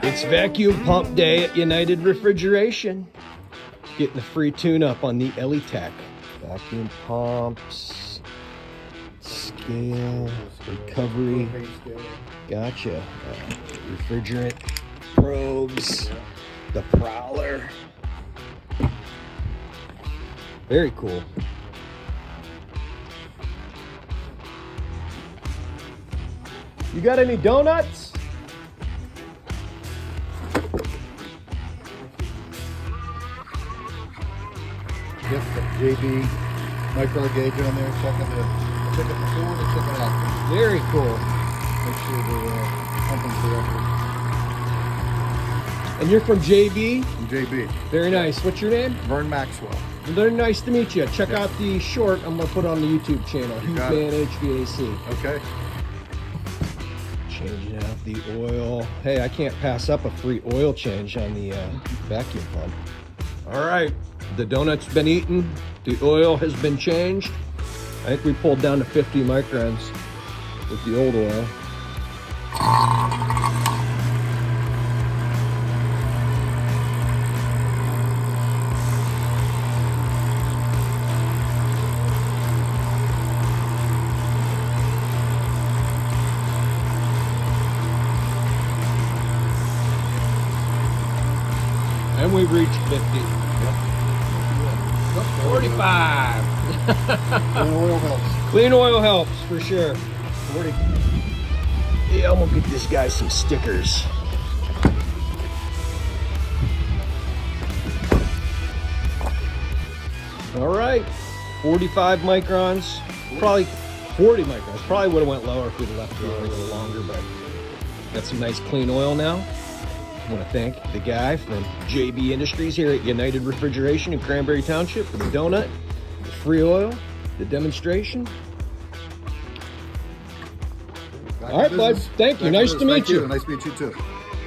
It's vacuum pump day at United Refrigeration. Getting the free tune-up on the Elitech. Vacuum pumps, scale, recovery. Gotcha. Refrigerant probes, the Prowler. Very cool. You got any donuts? Yep, got JB micro gauge on there, checking the forward and checking out. Very cool. Make sure they're pumping correctly. And you're from JB? And JB. Very nice. What's your name? Vern Maxwell. Very nice to meet you. Check out the short I'm going to put on the YouTube channel. Huge got Man HVAC. Okay. Changing out the oil. Hey, I can't pass up a free oil change on the vacuum pump. All right. The donut's been eaten. The oil has been changed. I think we pulled down to 50 microns with the old oil. And we've reached 50. 45. Clean oil helps. Clean oil helps for sure. 40. Yeah, I'm gonna get this guy some stickers. All right, 45 microns. Probably 40 microns. Probably would have went lower if we'd have left it on a little longer, but got some nice clean oil now. I want to thank the guy from JB Industries here at United Refrigeration in Cranberry Township for the donut, the free oil, the demonstration. All right, bud. Thank you. Nice to meet you. Nice to meet you too.